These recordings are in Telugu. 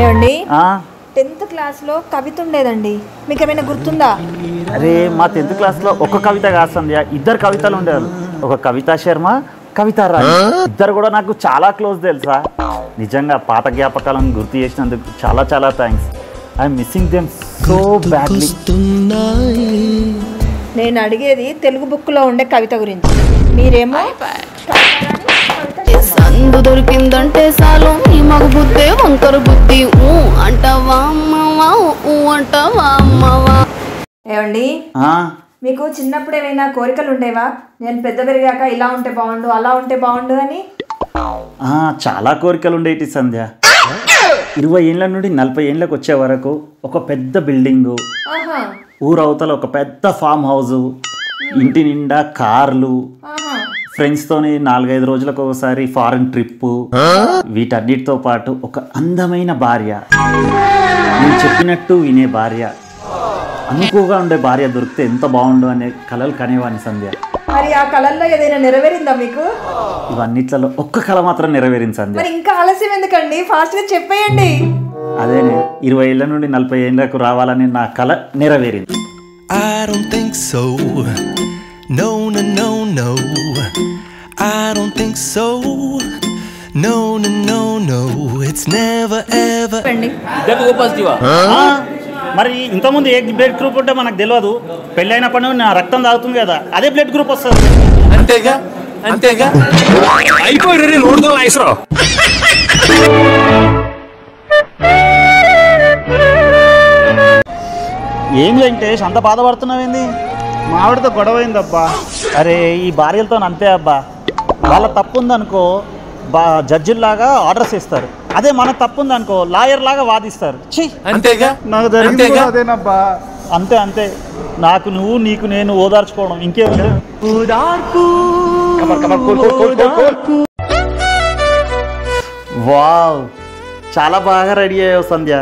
ఏమండి 10th క్లాస్లో కవిత ఉండేదండి, మీకు ఏమైనా గుర్తుందా? అరే మా 10th క్లాస్లో ఒక కవిత కాదు సంధ్య, ఇద్దరు కవితలు ఉండేవాళ్ళు. ఒక కవితా శర్మ, కవితా రాయ్, ఇద్దరు కూడా నాకు చాలా క్లోజ్ తెలుసా. నిజంగా పాత జ్ఞాపకాలను గుర్తు చేసినందుకు చాలా చాలా thanks. I'm missing them so badly. నేను అడిగేది తెలుగు బుక్లో ఉండే కవిత గురించి, మీరేమో సందు దొరికిందంటే చాలు నీ మగ బుద్ధే వంకర బుద్ధి అంటావా అమ్మవా అంటావా అమ్మవా. ఏమండి మీకు చిన్నప్పుడు ఏమైనా కోరికలు ఉండేవా? నేను పెద్ద పెరిగాక ఇలా ఉంటే బాగుండు, అలా ఉంటే బాగుండు అని. చాలా కోరికలు ఉండేటి సంధ్య. 20 ఏళ్ళ నుండి 40 ఏళ్ళకి వచ్చే వరకు ఒక పెద్ద బిల్డింగు, ఊరవతల ఒక పెద్ద ఫామ్ హౌస్, ఇంటి నిండా కార్లు, ఫ్రెండ్స్తోని 4-5 రోజులకు ఒకసారి ఫారెన్ ట్రిప్పు, వీటన్నిటితో పాటు ఒక అందమైన భార్య, నేను చెప్పినట్టు వినే భార్య, అనుకువగా ఉండే భార్య దొరికితే ఎంత బాగుండు అనే కలలు కనేవాడిని సంధ్య. మరి ఆ కళల్లో ఏదైనా నెరవేరిందా మీకు? ఇవన్నిట్లలో ఒక్క కళ మాత్రం నెరవేరింది సంధ్య. మరి ఇంకా ఆలస్యం ఎందుకండి, ఫాస్ట్గా చెప్పేయండి. అదేనే 20 ఏళ్ళ నుండి 40 ఏళ్ళకు రావాలని నా కళ నెరవేరింది. I don't think so. No, no, no, no. I don't think so. No, no, no, no. It's never ever. మరి ఇంతకుముందు ఏ బ్లడ్ గ్రూప్ ఉంటే మనకు తెలియదు. పెళ్ళి అయినప్పటి నుండి నా రక్తం తాగుతుంది కదా, అదే బ్లడ్ గ్రూప్ వస్తుంది. అంతేగా అంతేగా అయిపోయి రోడ్డు ఐసరా. ఏం వెంకటేష్ అంత బాధపడుతున్నావేంది? మావిడితో గొడవైందబ్బా. అరే ఈ భార్యలతో అంతే అబ్బా, వాళ్ళ తప్పు ఉందనుకో జడ్జిల్లాగా ఆర్డర్స్ ఇస్తారు, అదే మన తప్పు ఉందనుకో లాయర్ లాగా వాదిస్తారు. అంతేగా నాకు జరిగింది అదేనబ్బా. అంతే అంతే, నాకు నువ్వు నీకు నేను ఓదార్చుకోవడం ఇంకేం లేదు. వావ్ చాలా బాగా రెడీ అయ్యావు సంధ్య,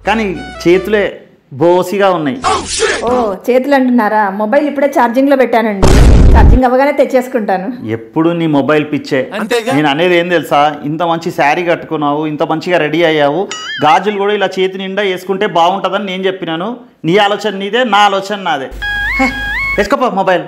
కానీ చేతులే బోసిగా ఉన్నాయి. ఓ చేతులు అంటున్నారా? మొబైల్ ఇప్పుడే ఛార్జింగ్ లో పెట్టానండి, ఛార్జింగ్ అవ్వగానే తెచ్చేసుకుంటాను. ఎప్పుడు నీ మొబైల్ పిచ్చే. నేను అనేది ఏం తెలుసా, ఇంత మంచి శారీ కట్టుకున్నావు, ఇంత మంచిగా రెడీ అయ్యావు, గాజులు కూడా ఇలా చేతి నిండా వేసుకుంటే బాగుంటుందని నేను చెప్పినాను. నీ ఆలోచన నీదే, నా ఆలోచన నాదే. వేసుకోపో మొబైల్.